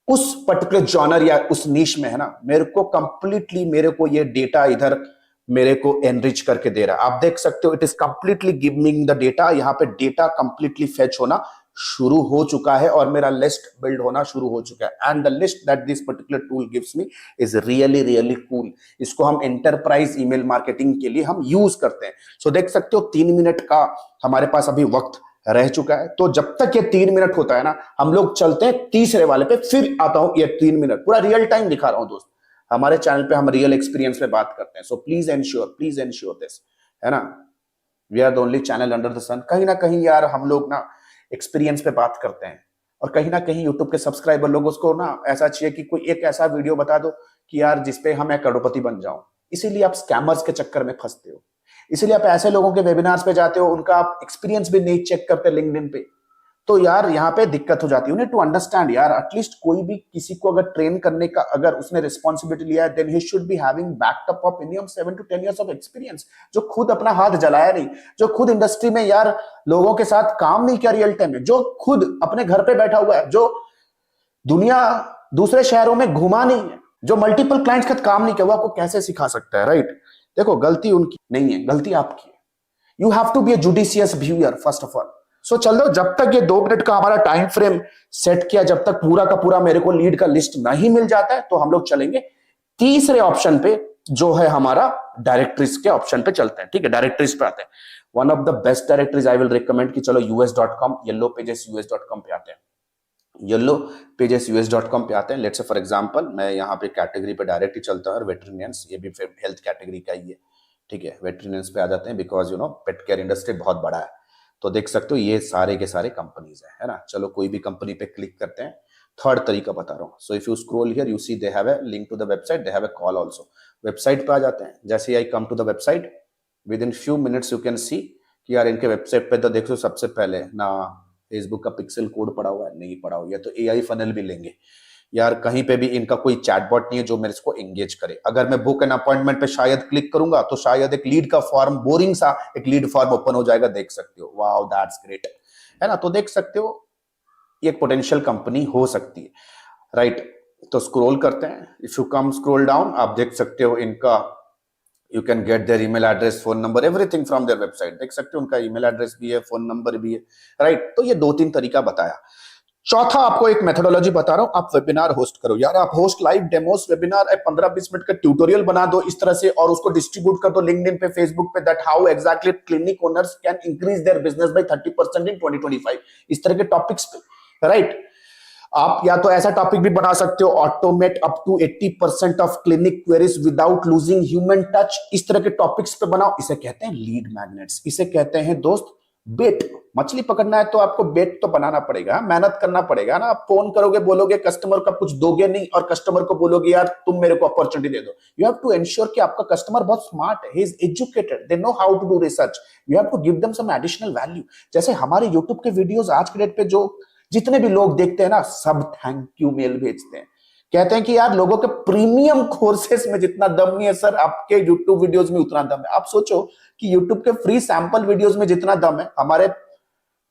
उस पर्टिकुलर जॉनर या उस नीश में है ना, मेरे को कंप्लीटली, मेरे को ये डेटा इधर मेरे को एनरिच करके दे रहा है। आप देख सकते हो it is completely giving the data. यहाँ पे डेटा कंप्लीटली फेच होना शुरू हो चुका है और मेरा लिस्ट बिल्ड होना शुरू हो चुका है। And the list that this particular tool gives me is really really cool. इसको हम एंटरप्राइज ईमेल मार्केटिंग के लिए हम यूज करते हैं। सो देख सकते हो 3 मिनट का हमारे पास अभी वक्त रह चुका है। तो जब तक ये 3 मिनट होता है ना, हम लोग चलते हैं तीसरे वाले पे, फिर आता हूं। ये 3 मिनट पूरा रियल टाइम दिखा रहा हूं दोस्त। हमारे चैनल पे हम रियल एक्सपीरियंस पे बात करते हैं। सो प्लीज एंश्योर दिस, है ना। We are the only channel under the sun. कहीं ना कहीं यार हम लोग ना एक्सपीरियंस पे बात करते हैं, और कहीं ना कहीं यूट्यूब के सब्सक्राइबर लोगों को ना ऐसा चाहिए कि कोई एक ऐसा वीडियो बता दो कि यार जिसपे हम एक करोड़पति बन जाऊं। इसीलिए आप स्कैमर्स के चक्कर में फंसते हो, इसीलिए आप ऐसे लोगों के वेबिनार्स पे जाते हो, उनका आप एक्सपीरियंस भी नहीं चेक करते लिंक्डइन पे। तो यार यहाँ पे दिक्कत हो जाती है। टू अंडरस्टैंड यार, एटलीस्ट कोई भी किसी को अगर ट्रेन करने का अगर उसने रिस्पॉन्सिबिलिटी लिया है, then he should be having backup of minimum 7 to 10 years of experience. जो खुद अपना हाथ जलाया नहीं, जो खुद इंडस्ट्री में यार लोगों के साथ काम नहीं किया रियल टाइम में, जो खुद अपने घर पे बैठा हुआ है, जो दुनिया दूसरे शहरों में घुमा नहीं है, जो मल्टीपल क्लाइंट्स के साथ काम नहीं किया, वो आपको कैसे सिखा सकता है, राइट। देखो गलती उनकी नहीं है, गलती आपकी है। You have to be a judicious viewer first of all. So चलो, जब तक ये 2 मिनट का हमारा टाइम फ्रेम सेट किया, जब तक पूरा का पूरा मेरे को लीड का लिस्ट नहीं मिल जाता है, तो हम लोग चलेंगे तीसरे ऑप्शन पे, जो है हमारा डायरेक्टरीज के ऑप्शन पे चलते हैं। ठीक है, डायरेक्टरीज पे आते हैं। One of the best directories I will recommend कि चलो us.com, येलो पेजेस us.com पे आते हैं। येलो पेजेस us.com पे आते हैं। लेट्स से फॉर एग्जांपल मैं यहाँ पे कैटेगरी पे डायरेक्ट ही चलता हूँ, और वेटरिनियंस, ये भी हेल्थ कैटेगरी का ही है। ठीक है, वेटरिनियंस पे आ जाते हैं, बिकॉज पेट केयर इंडस्ट्री बहुत बड़ा है। तो देख सकते हो ये सारे के सारे कंपनीज है ना। चलो कोई भी कंपनी पे क्लिक करते हैं। थर्ड तरीका बता रहा हूँ। So if you scroll here you see they have a link to the website, they have a call also. Website पे आ जाते हैं। जैसे I come to the website, within few minutes you can see कि यार इनके website पे तो देखो सबसे पहले ना फेसबुक का पिक्सल कोड पड़ा हुआ है, नहीं पड़ा हुआ है, तो एआई फनल भी लेंगे यार। कहीं पे भी इनका कोई चैटबॉट नहीं है जो मेरे को एंगेज करे। अगर मैं बुक एन अपॉइंटमेंट पे शायद क्लिक करूंगा तो शायद एक लीड का फॉर्म, बोरिंग सा एक लीड फॉर्म ओपन हो जाएगा। देख सकते हो, वाओ दैट्स ग्रेट, है ना। तो देख सकते हो ये एक पोटेंशियल कंपनी हो सकती है, राइट। तो स्क्रॉल करते हैं। If you come scroll down, आप देख सकते हो इनका, you can get there email address, phone number, everything from their website. देख सकते हो उनका ईमेल एड्रेस भी है, फोन नंबर भी है, राइट। तो ये 2-3 तरीका बताया। चौथा आपको एक मेथोडोलॉजी बता रहा हूं, आप वेबिनार होस्ट करो यार। आप host live demos webinar, 15-20 minute का ट्यूटोरियल बना दो इस तरह से, और उसको डिस्ट्रीब्यूट कर दो लिंक्डइन पे, फेसबुक पे, that how exactly clinic owners can increase their business by 30% in 2025। इस तरह के टॉपिक्स पे, राइट। आप या तो ऐसा टॉपिक भी बना सकते हो, automate up to 80% of clinic queries without losing human touch. इस तरह के टॉपिक्स पे बनाओ। इसे कहते हैं लीड मैग्नेट्स। इसे कहते हैं दोस्त बेट। मछली पकड़ना है तो आपको बेट तो बनाना पड़ेगा, मेहनत करना पड़ेगा ना। आप फोन करोगे, बोलोगे कस्टमर का कुछ दोगे नहीं, और कस्टमर को बोलोगे यार तुम मेरे को अपॉर्चुनिटी दे दो। यू हैव टू एंश्योर कि आपका कस्टमर बहुत स्मार्ट है, he is educated, they know how to do research. You have to give them some additional value. जैसे हमारे यूट्यूब के वीडियोस आज के डेट पे जो जितने भी लोग देखते हैं ना, सब थैंक यू मेल भेजते हैं, कहते हैं कि यार लोगों के प्रीमियम कोर्सेस में जितना दम नहीं है सर, आपके यूट्यूब वीडियोस में उतना दम है। आप सोचो कि यूट्यूब के फ्री सैंपल वीडियोस में जितना दम है, हमारे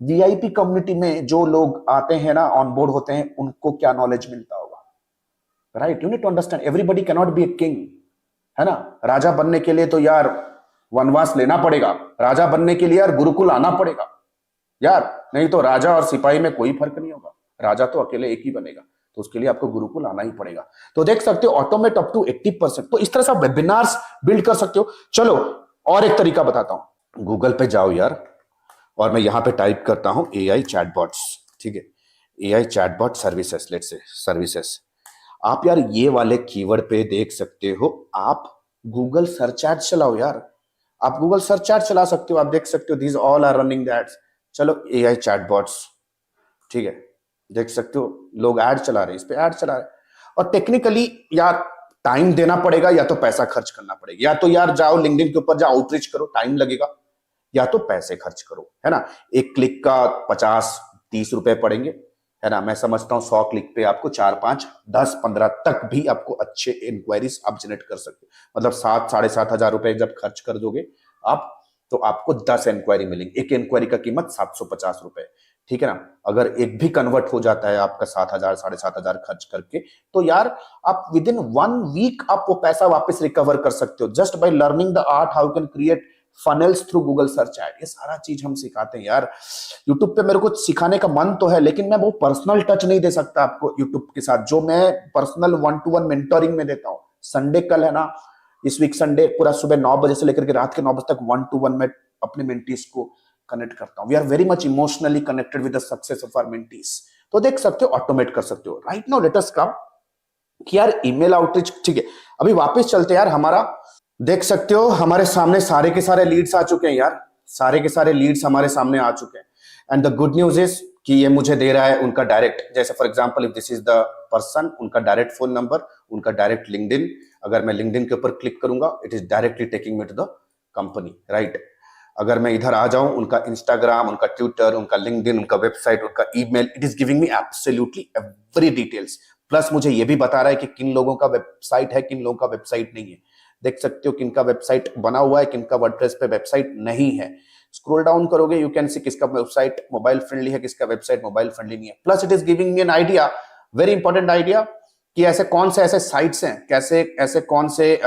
वीआईपी कम्युनिटी में जो लोग आते हैं ना, ऑन बोर्ड होते हैं, उनको क्या नॉलेज मिलता होगा, right. You need to understand everybody can not be a king, है ना। राजा बनने के लिए तो यार वनवास लेना पड़ेगा, राजा बनने के लिए यार गुरुकुल आना पड़ेगा यार, नहीं तो राजा और सिपाही में कोई फर्क नहीं होगा। राजा तो अकेले एक ही बनेगा, तो उसके लिए आपको गुरुकुल आना ही पड़ेगा। तो देख सकते हो ऑटोमेट अप टू 80%। तो इस तरह से आप वेबिनार्स बिल्ड कर सकते हो। चलो और एक तरीका बताता हूं। गूगल पे जाओ यार, और मैं यहां पे टाइप करता हूं एआई चैटबॉट्स। ठीक है, AI chatbot services, let's say services. आप यार ये वाले कीवर्ड पे देख सकते हो, आप गूगल सर्च एड चलाओ यार। आप गूगल सर्च एड चला सकते हो। आप देख सकते हो these all are running the ads. चलो एआई चैटबॉट्स, ठीक है, देख सकते हो लोग ऐड चला रहे हैं, इस पे ऐड चला रहे हैं। और टेक्निकली यार टाइम देना पड़ेगा या तो पैसा खर्च करना पड़ेगा। या तो यार जाओ लिंक्डइन के ऊपर जाओ, आउटरीच करो, टाइम लगेगा, या तो पैसे खर्च करो, है ना। एक क्लिक का 50-30 रुपए पड़ेंगे, है ना। मैं समझता हूं 100 क्लिक पे आपको 4-5-10-15 तक भी आपको अच्छे इंक्वायरीज आप जनरेट कर सकते हो। मतलब 7-7,500 रुपए जब खर्च कर दोगे आप, तो आपको 10 इंक्वायरी मिलेंगे। एक इंक्वायरी का कीमत 750 रुपए, ठीक है ना। अगर एक भी कन्वर्ट हो जाता है आपका 7,000-7,500 खर्च करके, तो यार आप विद इन 1 वीक आप वो पैसा वापस रिकवर कर सकते हो, just by learning the art how can create funnels through Google search add. ये सारा चीज हम सिखाते हैं यार। यूट्यूब पे मेरे को सिखाने का मन तो है, लेकिन मैं वो पर्सनल टच नहीं दे सकता आपको यूट्यूब के साथ, जो मैं पर्सनल 1-to-1 मेंटोरिंग में देता हूं। संडे कल है ना, इस वीक संडे पूरा सुबह 9 बजे से लेकर के रात के 9 बजे तक 1-to-1 में अपने मेंटीज को कनेक्ट करता हूं। We are very much emotionally connected with the success of our mentees. तो देख सकते हो, ऑटोमेट कर सकते हो। Right now let us come कि यार ईमेल आउटरीच, ठीक है। अभी वापस चलते हैं यार, हमारा देख सकते हो हमारे सामने सारे के सारे लीड्स आ चुके हैं यार, सारे के सारे लीड्स हमारे सामने आ चुके हैं। And the good news is कि ये मुझे दे रहा है उनका डायरेक्ट, जैसे for example if this is the person, उनका डायरेक्ट फोन नंबर, उनका डायरेक्ट लिंक्डइन। अगर मैं लिंक्डइन के ऊपर क्लिक करूंगा, it is directly taking me to the company, right. अगर मैं इधर आ जाऊं, उनका इंस्टाग्राम, उनका ट्विटर, उनका लिंक्डइन, उनका वेबसाइट, उनका email, it is giving me absolutely every details. Plus मुझे ये भी बता रहा है कि किन लोगों का वेबसाइट है, किन लोगों का वेबसाइट नहीं है। देख सकते हो किनका वेबसाइट बना हुआ है, किनका वर्डप्रेस पे वेबसाइट नहीं है। स्क्रॉल डाउन करोगे, यू कैन सी किसका वेबसाइट मोबाइल फ्रेंडली है, किसका वेबसाइट मोबाइल फ्रेंडली नहीं है। Plus it is giving me an idea, very important idea, कि ऐसे कौन से ऐसे साइट्स हैं, कैसे ऐसे कौन से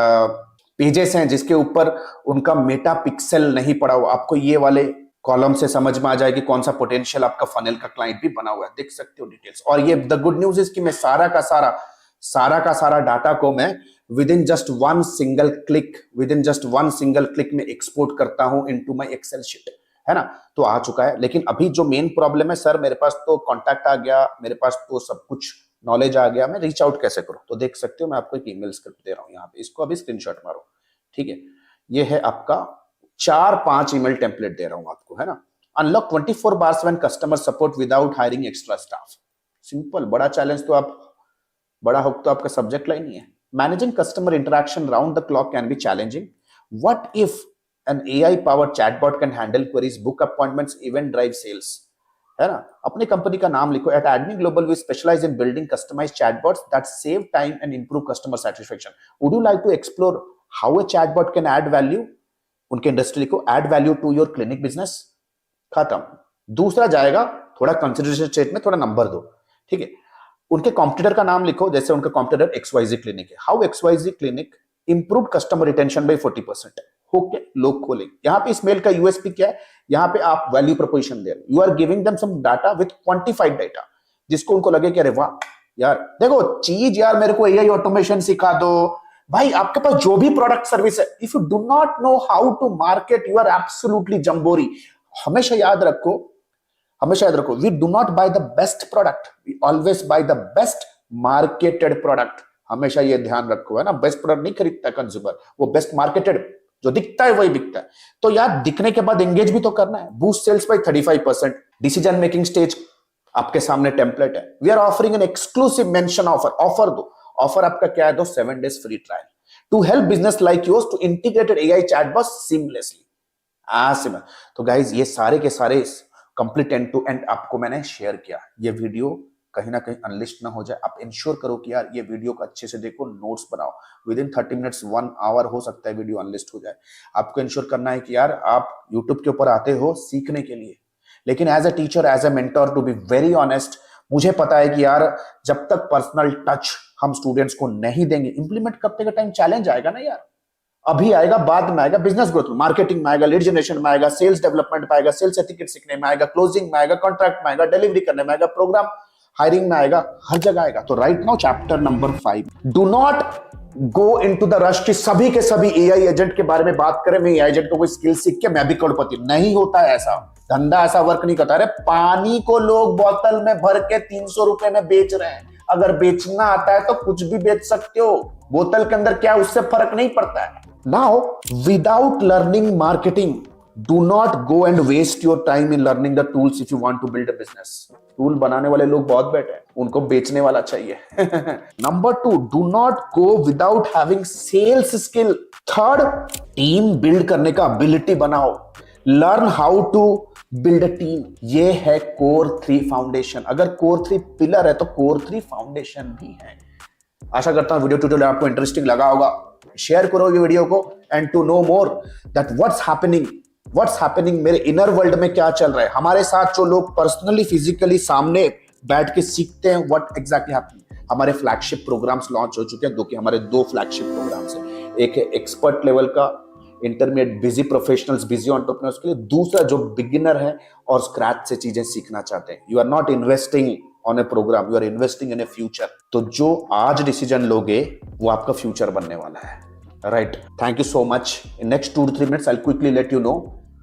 पेजेस हैं जिसके ऊपर उनका मेटा पिक्सल नहीं पड़ा हुआ। आपको ये वाले कॉलम से समझ में आ जाएगी कौन सा पोटेंशियल आपका फनल का क्लाइंट भी बना हुआ है। देख सकते हो डिटेल्स। और ये द गुड न्यूज इज कि मैं सारा का सारा डाटा को मैं with in just one single click में एक्सपोर्ट करता हूं इनटू माय एक्सेल शीट, है ना। तो आ चुका है। लेकिन अभी जो मेन प्रॉब्लम है, सर मेरे पास तो कॉन्टैक्ट आ गया, मेरे पास तो सब कुछ नॉलेज आ गया, मैं रीच आउट कैसे करूं। तो देख सकते हो मैं आपको एक ईमेल स्क्रिप्ट दे रहा हूं यहाँ पे, इसको अभी स्क्रीनशॉट मारो, ठीक है। ये है आपका 4-5 ईमेल टेम्पलेट दे रहा हूं आपको, है ना। Unlock 24 bars when customer support without hiring extra staff. Simple. बड़ा चैलेंज तो आप, बड़ा हुक तो आपका सब्जेक्ट लाइन ही है। Managing customer interaction round the clock can be challenging. What if an AI powered chatbot can handle queries, book appointments, event drive sales, है ना। अपनी कंपनी का नाम लिखो। At Admi global we specialize in building customized chatbots that save time and improve customer satisfaction. Would you like to explore how a chatbot can add value, उनके industry को, add value to your clinic business. खत्म। दूसरा जाएगा, थोड़ा consideration state में थोड़ा number दो, ठीक है। उनके कॉम्पिटिटर का नाम लिखो, जैसे उनका कॉम्पिटिटर XYZ क्लिनिक है। How XYZ clinic improve customer retention by 40%। Okay, लोग खोले। यहाँ पे इस मेल का यूएसपी क्या है, यहाँ पे आप वैल्यू प्रोपोजिशन दे रहे हो। You are giving them some data with quantified data, जिसको उनको लगे कि अरे वाह यार, देखो चीज यार मेरे को एआई ऑटोमेशन सिखा दो। भाई आपके पास जो भी प्रोडक्ट सर्विस है, if you do not know how to market, you are absolutely jamboree. हमेशा याद रखो, we do not buy the best product, we always buy the best marketed product. हमेशा ये ध्यान रखो, है ना। बेस्ट प्रोडक्ट नहीं खरीदता कंज्यूमर, वो बेस्ट मार्केटेड, जो दिखता है वही बिकता है। तो यार दिखने के बाद एंगेज भी तो करना है। Boost sales by 35%। Decision making stage आपके सामने टेम्पलेट है। We are offering an exclusive mention offer दो। ऑफर आपका क्या है, दो 7 days free trial to help business like yours to integrated AI chatbot seamlessly. तो गाइज ये सारे के सारे कंप्लीट एंड टू एंड आपको मैंने शेयर किया। ये वीडियो कहीं ना कहीं अनलिस्ट ना हो जाए, आप इंश्योर करो कि यार ये वीडियो को अच्छे से देखो, नोट्स बनाओ। विद इन 30 मिनट्स 1 hour हो सकता है वीडियो अनलिस्ट हो जाए। आपको इंश्योर करना है कि यार आप यूट्यूब के ऊपर आते हो सीखने के लिए, लेकिन as a teacher, as a mentor, to be very honest, मुझे पता है कि यार जब तक पर्सनल टच हम स्टूडेंट्स को नहीं देंगे, इंप्लीमेंट करते का टाइम चैलेंज आएगा ना यार। अभी आएगा, बाद में आएगा, बिजनेस ग्रोथ में, मार्केटिंग में आएगा, लीड जनरेशन में आएगा, सेल्स डेवलपमेंट में आएगा, सेल्स एथिकेट सीखने में आएगा, क्लोजिंग में आएगा, कॉन्ट्रैक्ट में आएगा, डिलीवरी करने में आएगा, प्रोग्राम हायरिंग में आएगा, हर जगह आएगा। तो right now chapter number 5, do not go into the rush कि सभी के सभी एआई एजेंट के बारे में बात करें। मैं एआई एजेंट को कोई स्किल सीख के मैं भी करोड़पति, नहीं होता है ऐसा धंधा, ऐसा वर्क नहीं करता। अरे पानी को लोग बोतल में भर के 300 रुपए में बेच रहे हैं। अगर बेचना आता है तो कुछ भी बेच सकते हो, बोतल के अंदर क्या उससे फर्क नहीं पड़ता है। Now without learning marketing, Do not go and waste your time in learning the tools if you want to build a business. Tool बनाने वाले लोग बहुत बैठे हैं, उनको बेचने वाला चाहिए. Number 2, do not go without having sales skill. Third, team build करने का ability बनाओ. Learn how to build a team. ये है core 3 फाउंडेशन. अगर core 3 पिलर है तो core 3 फाउंडेशन भी है. आशा करता हूं वीडियो ट्यूटोरियल आपको इंटरेस्टिंग लगा होगा. शेयर करो ये वीडियो को and to know more that what's happening मेरे इनर वर्ल्ड में क्या चल रहा है. हमारे साथ जो लोग पर्सनली फिजिकली सामने बैठ के सीखते हैं व्हाट एग्जैक्टली हैपनिंग. हमारे फ्लैगशिप प्रोग्राम्स लॉन्च हो चुके हैं, दो कि हमारे 2 फ्लैगशिप प्रोग्राम्स हैं. एक है एक्सपर्ट लेवल का, intermediate busy professionals, busy entrepreneurs के लिए. दूसरा जो बिगिनर है और स्क्रैच से चीजें सीखना चाहते हैं. You are not investing on a program, you are investing in a future. तो जो आज डिसीजन लोगे वो आपका फ्यूचर बनने वाला है. Right, thank you so much. In next 2 to 3 minutes I will quickly let you know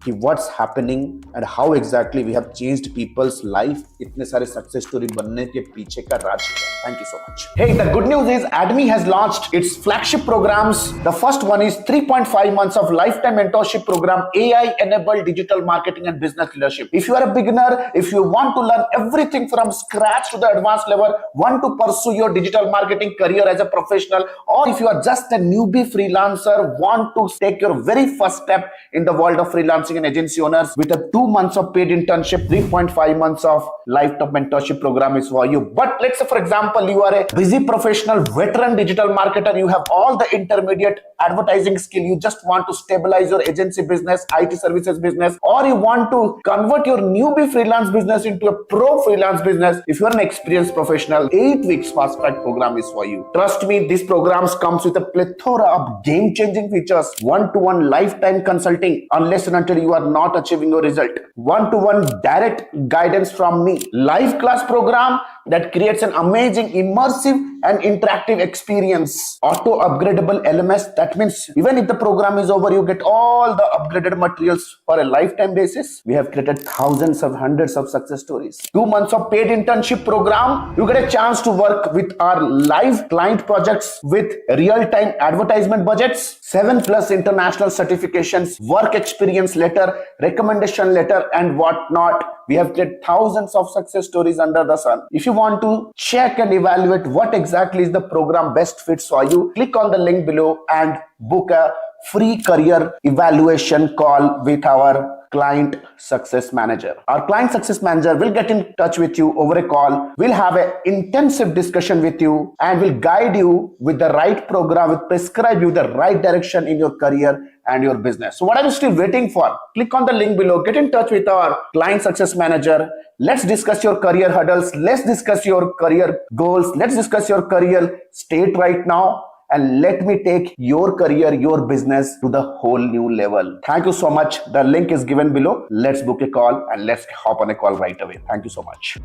कि what's happening and how exactly we have changed people's life. इतने सारे सक्सेस स्टोरी बनने के पीछे का राज है. Thank you so much. Hey, the good news is ADMI has launched its flagship programs. The first one is 3.5 months of lifetime mentorship program, AI-enabled digital marketing and business leadership. If you are a beginner, if you want to learn everything from scratch to the advanced level, want to pursue your digital marketing career as a professional, or if you are just a newbie freelancer, want to take your very first step in the world of freelancing and agency owners with a 2 months of paid internship, 3.5 months of lifetime mentorship program is for you. But let's say, for example, you are a busy professional, veteran digital marketer, you have all the intermediate advertising skill, you just want to stabilize your agency business, IT services business, or you want to convert your newbie freelance business into a pro freelance business. If you are an experienced professional, 8 weeks fast track program is for you. Trust me, this program comes with a plethora of game changing features, one-to-one lifetime consulting unless and until you are not achieving your result, one-to-one direct guidance from me, live class program that creates an amazing, immersive and interactive experience, auto upgradable LMS. That means even if the program is over, you get all the upgraded materials for a lifetime basis. We have created thousands of hundreds of success stories. 2 months of paid internship program, you get a chance to work with our live client projects with real-time advertisement budgets, 7+ international certifications, work experience letter, recommendation letter and whatnot. We have created thousands of success stories under the sun. If you want to check and evaluate what exactly is the program best fits for you, click on the link below and book a free career evaluation call with our client success manager. Our client success manager will get in touch with you over a call. We'll have an intensive discussion with you and will guide you with the right program, will prescribe you the right direction in your career and your business. So what are you still waiting for? Click on the link below, get in touch with our client success manager. Let's discuss your career hurdles. Let's discuss your career goals. Let's discuss your career state right now. And let me take your career, your business to the whole new level. Thank you so much. The link is given below. Let's book a call and let's hop on a call right away. Thank you so much.